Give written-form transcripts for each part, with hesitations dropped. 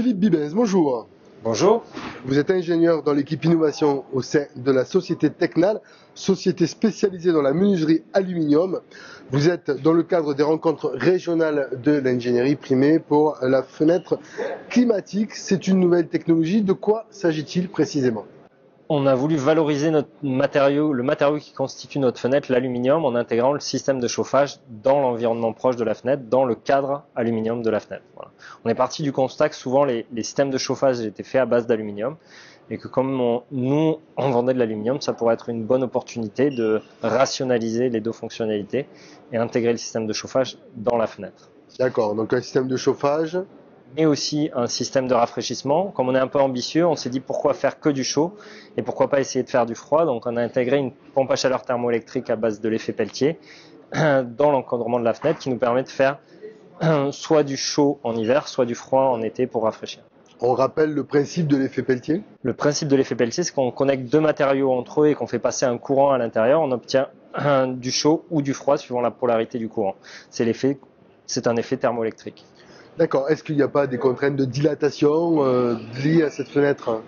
Philippe Bibens, bonjour. Bonjour. Vous êtes ingénieur dans l'équipe innovation au sein de la société Tecnal, société spécialisée dans la menuiserie aluminium. Vous êtes dans le cadre des rencontres régionales de l'ingénierie primée pour la fenêtre climatique. C'est une nouvelle technologie. De quoi s'agit-il précisément ? On a voulu valoriser notre matériau, le matériau qui constitue notre fenêtre, l'aluminium, en intégrant le système de chauffage dans l'environnement proche de la fenêtre, dans le cadre aluminium de la fenêtre. Voilà. On est parti du constat que souvent les systèmes de chauffage étaient faits à base d'aluminium et que comme nous on vendait de l'aluminium, ça pourrait être une bonne opportunité de rationaliser les deux fonctionnalités et intégrer le système de chauffage dans la fenêtre. D'accord, donc un système de chauffage. Mais aussi un système de rafraîchissement. Comme on est un peu ambitieux, on s'est dit pourquoi faire que du chaud et pourquoi pas essayer de faire du froid. Donc on a intégré une pompe à chaleur thermoélectrique à base de l'effet Peltier dans l'encadrement de la fenêtre qui nous permet de faire soit du chaud en hiver, soit du froid en été pour rafraîchir. On rappelle le principe de l'effet Peltier. Le principe de l'effet Peltier, c'est qu'on connecte deux matériaux entre eux et qu'on fait passer un courant à l'intérieur. On obtient du chaud ou du froid suivant la polarité du courant. C'est un effet thermoélectrique. D'accord. Est-ce qu'il n'y a pas des contraintes de dilatation liées à cette fenêtre ?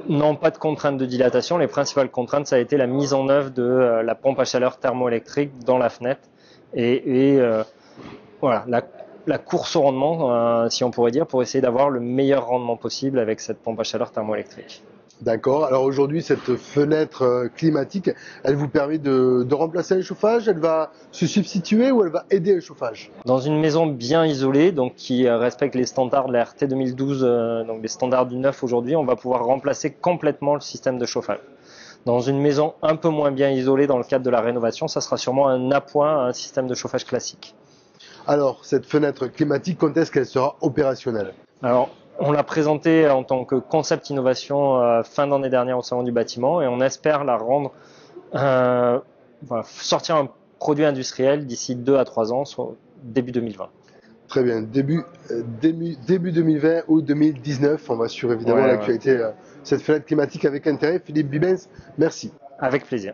Non, pas de contraintes de dilatation. Les principales contraintes, ça a été la mise en œuvre de la pompe à chaleur thermoélectrique dans la fenêtre et voilà, la course au rendement, si on pourrait dire, pour essayer d'avoir le meilleur rendement possible avec cette pompe à chaleur thermoélectrique. D'accord. Alors aujourd'hui, cette fenêtre climatique, elle vous permet de remplacer un chauffage, elle va se substituer ou elle va aider un chauffage ? Dans une maison bien isolée, donc qui respecte les standards de la RT 2012, donc les standards du neuf aujourd'hui, on va pouvoir remplacer complètement le système de chauffage. Dans une maison un peu moins bien isolée, dans le cadre de la rénovation, ça sera sûrement un appoint à un système de chauffage classique. Alors, cette fenêtre climatique, quand est-ce qu'elle sera opérationnelle ? Alors, on l'a présentée en tant que concept innovation fin d'année dernière au Salon du Bâtiment et on espère la rendre, sortir un produit industriel d'ici 2 à 3 ans, soit début 2020. Très bien, début 2020 ou 2019, on va suivre évidemment l'actualité de cette fenêtre climatique avec intérêt. Philippe Bibens, merci. Avec plaisir.